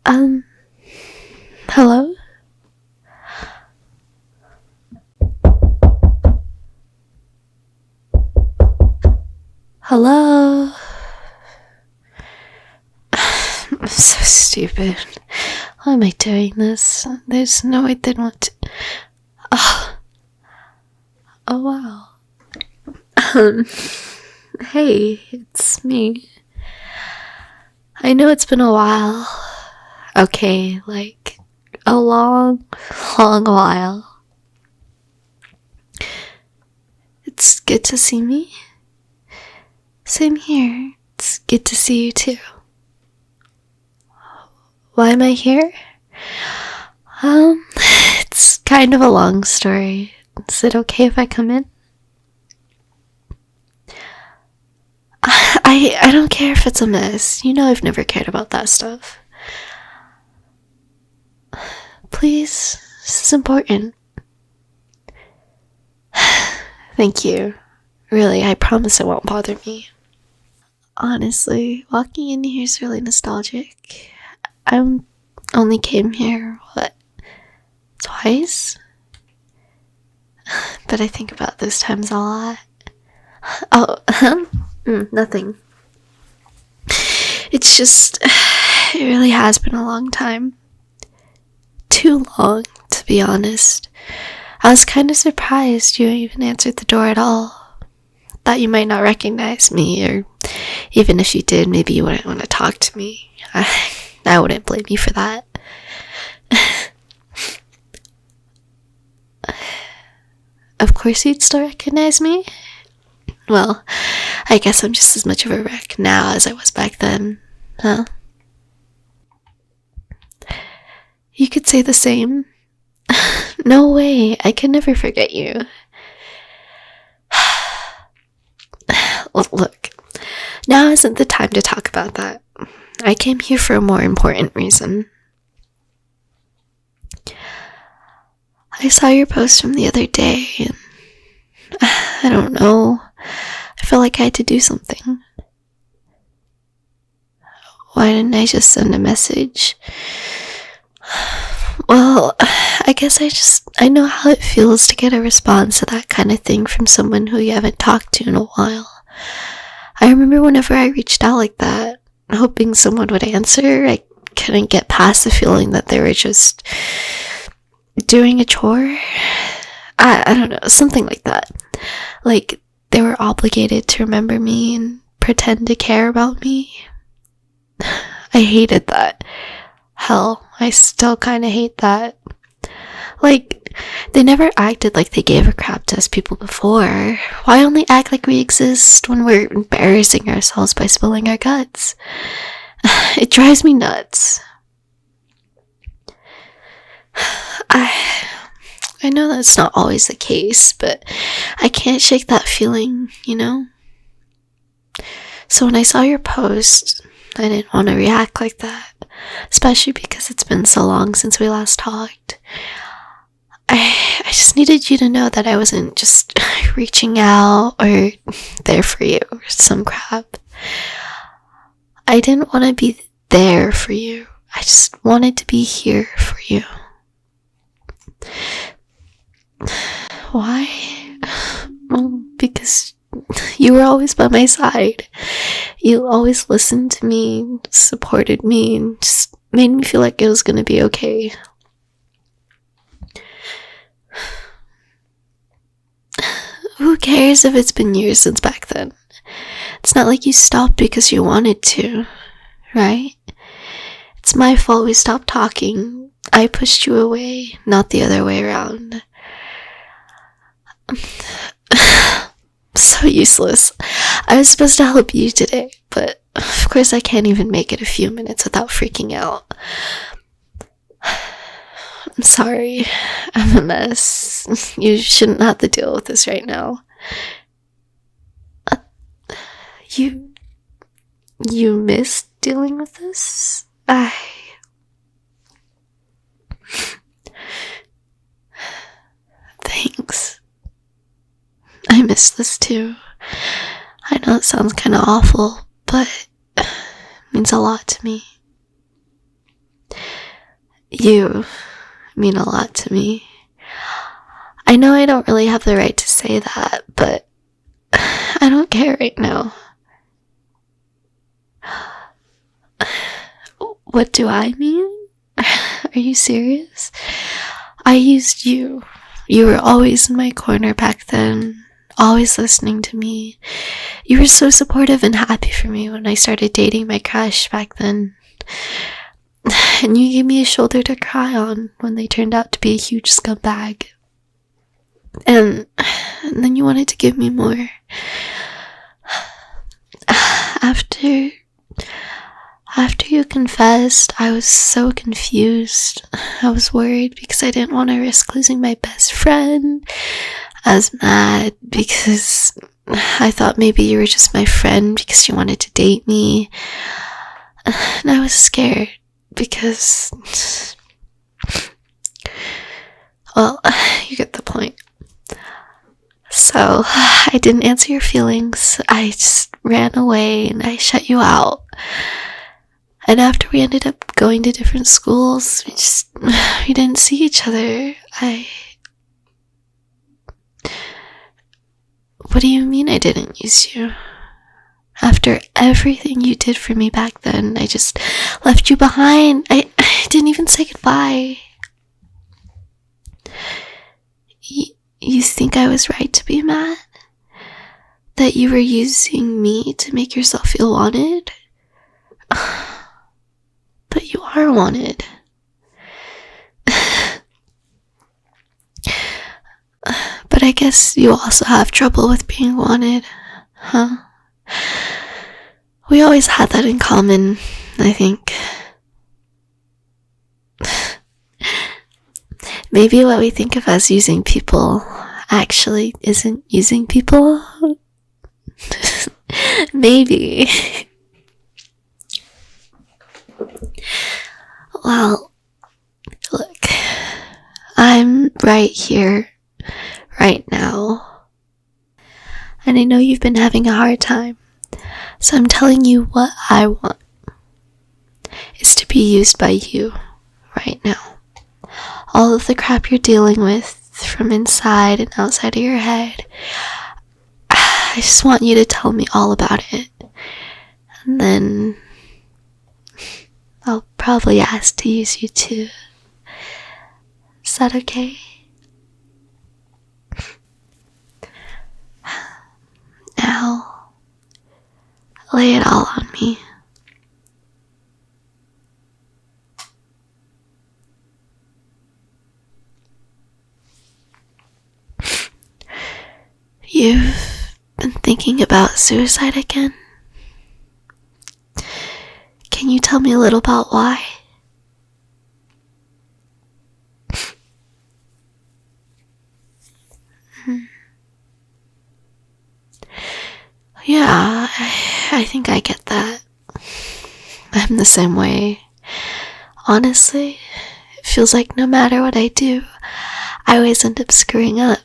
Um, Hello? Hello? I'm so stupid. Why am I doing this? There's no way they'd want to... Oh wow. Hey, it's me. I know it's been a while. Okay, like, a long while. It's good to see me. Same here. It's good to see you too. Why am I here? It's kind of a long story. Is it okay if I come in? I don't care if it's a mess. You know I've never cared about that stuff. Please, this is important. Thank you. Really, I promise it won't bother me. Honestly, walking in here is really nostalgic. I only came here, twice? But I think about those times a lot. Oh, nothing. It's just, it really has been a long time. Too long, to be honest. I was kind of surprised you even answered the door at all. Thought you might not recognize me, or even if you did, maybe you wouldn't want to talk to me. I wouldn't blame you for that. Of course you'd still recognize me. Well, I guess I'm just as much of a wreck now as I was back then, huh? You could say the same. No way, I can never forget you. Look, now isn't the time to talk about that. I came here for a more important reason. I saw your post from the other day, and I don't know. I felt like I had to do something. Why didn't I just send a message? Well, I guess I know how it feels to get a response to that kind of thing from someone who you haven't talked to in a while. I remember whenever I reached out like that, hoping someone would answer, I couldn't get past the feeling that they were just doing a chore. I don't know, something like that. Like they were obligated to remember me and pretend to care about me. I hated that. Hell, I still kinda hate that. Like, they never acted like they gave a crap to us people before. Why only act like we exist when we're embarrassing ourselves by spilling our guts? It drives me nuts. I know that's not always the case, but I can't shake that feeling, you know? So when I saw your post, I didn't want to react like that, especially because it's been so long since we last talked. I just needed you to know that I wasn't just reaching out or there for you or some crap. I didn't want to be there for you. I just wanted to be here for you. Why? Well, because you were always by my side. You always listened to me, supported me, and just made me feel like it was gonna be okay. Who cares if it's been years since back then? It's not like you stopped because you wanted to, right? It's my fault we stopped talking. I pushed you away, not the other way around. So useless. I was supposed to help you today, but of course I can't even make it a few minutes without freaking out. I'm sorry. I'm a mess. You shouldn't have to deal with this right now. You miss dealing with this? Thanks. I miss this too. I know it sounds kind of awful, but it means a lot to me. You mean a lot to me. I know I don't really have the right to say that, but I don't care right now. What do I mean? Are you serious? I used you. You were always in my corner back then, always listening to me. You were so supportive and happy for me when I started dating my crush back then. And you gave me a shoulder to cry on when they turned out to be a huge scumbag. And then you wanted to give me more. After you confessed, I was so confused. I was worried because I didn't want to risk losing my best friend. I was mad because I thought maybe you were just my friend because you wanted to date me. And I was scared because, well, you get the point. So, I didn't answer your feelings. I just ran away and I shut you out. And after we ended up going to different schools, we didn't see each other. What do you mean I didn't use you? After everything you did for me back then, I just left you behind. I didn't even say goodbye. You think I was right to be mad? That you were using me to make yourself feel wanted? But you are wanted. But I guess you also have trouble with being wanted, huh? We always had that in common, I think. Maybe what we think of as using people actually isn't using people. Maybe. Well, look, I'm right here, right now. And I know you've been having a hard time. So I'm telling you what I want is to be used by you right now. All of the crap you're dealing with from inside and outside of your head, I just want you to tell me all about it. And then I'll probably ask to use you too. Is that okay? Now, lay it all on me. You've been thinking about suicide again? Can you tell me a little about why? Yeah, I think I get that. I'm the same way. Honestly, it feels like no matter what I do, I always end up screwing up.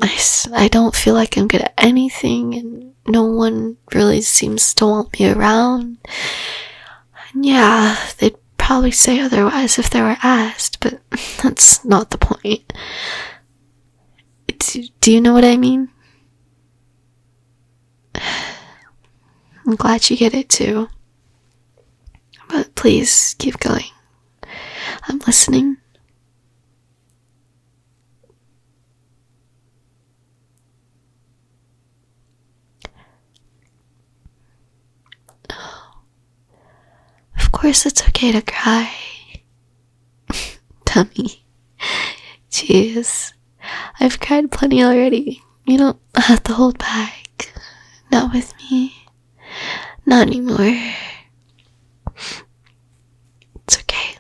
I don't feel like I'm good at anything, and no one really seems to want me around. And yeah, they'd probably say otherwise if they were asked, but that's not the point. Do you know what I mean? I'm glad you get it too. But please, keep going. I'm listening. Of course it's okay to cry. Dummy. Jeez. I've cried plenty already. You don't have to hold back. Not with me. Not anymore. It's okay.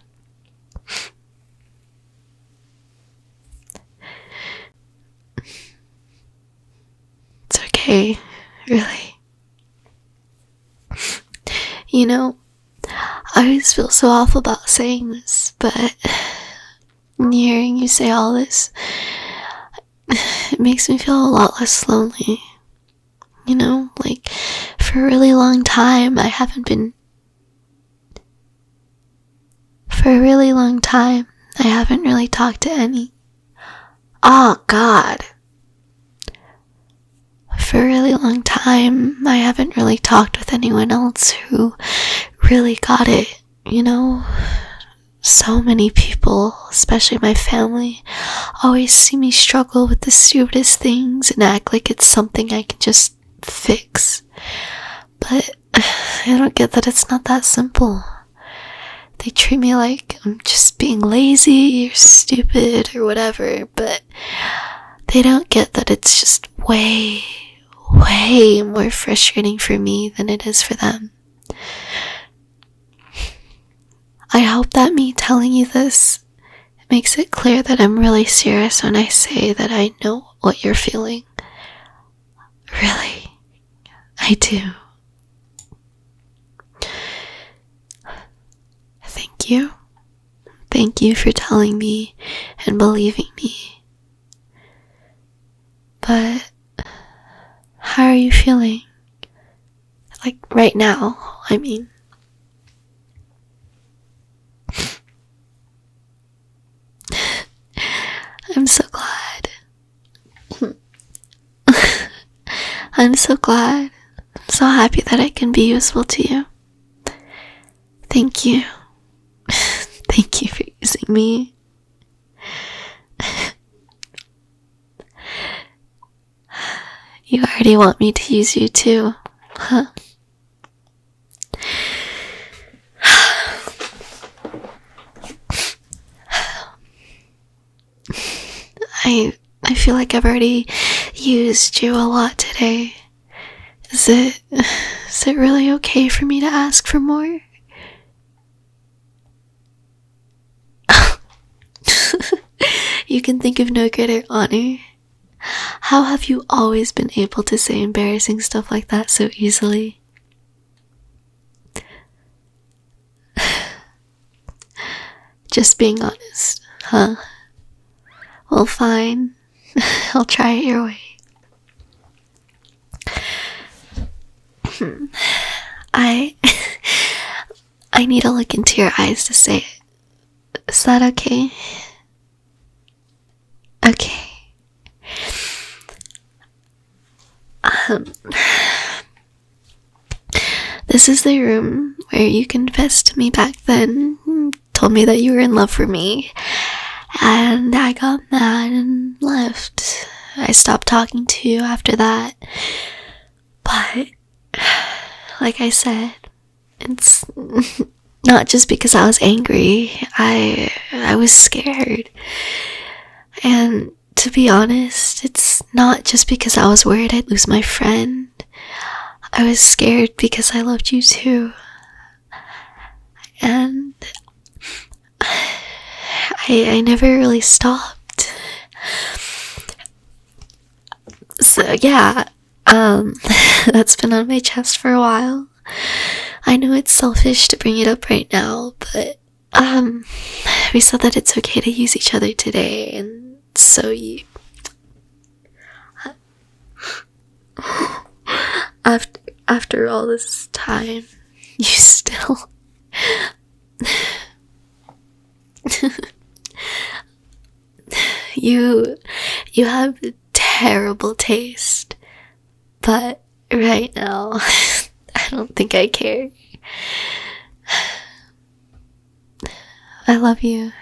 It's okay. Really. You know, I always feel so awful about saying this, but hearing you say all this, it makes me feel a lot less lonely. You know, like, for a really long time, I haven't been For a really long time, I haven't really talked to any. Oh, God. For a really long time, I haven't really talked with anyone else who really got it, you know? So many people, especially my family, always see me struggle with the stupidest things and act like it's something I can just fix. But I don't get that it's not that simple. They treat me like I'm just being lazy or stupid or whatever, but they don't get that it's just way more frustrating for me than it is for them. I hope that me telling you this makes it clear that I'm really serious when I say that I know what you're feeling. Really, I do. Thank you. Thank you for telling me and believing me. But how are you feeling? Like right now, I mean. I'm so glad. I'm so glad. I'm so happy that I can be useful to you. Thank you. Thank you for using me. You already want me to use you too, huh? I feel like I've already used you a lot today. Is it really okay for me to ask for more? You can think of no greater honor. How have you always been able to say embarrassing stuff like that so easily? Just being honest, huh? Well, fine. I'll try it your way. I need to look into your eyes to say it. Is that okay? Okay. This is the room where you confessed to me back then, told me that you were in love with me, and I got mad and left. I stopped talking to you after that, but like I said, it's not just because I was angry. I was scared. And to be honest, it's not just because I was worried I'd lose my friend. I was scared because I loved you too. And I never really stopped. So yeah, that's been on my chest for a while. I know it's selfish to bring it up right now, but we said that it's okay to use each other today, and so you after all this time, you still you have terrible taste, but right now I don't think I care. I love you.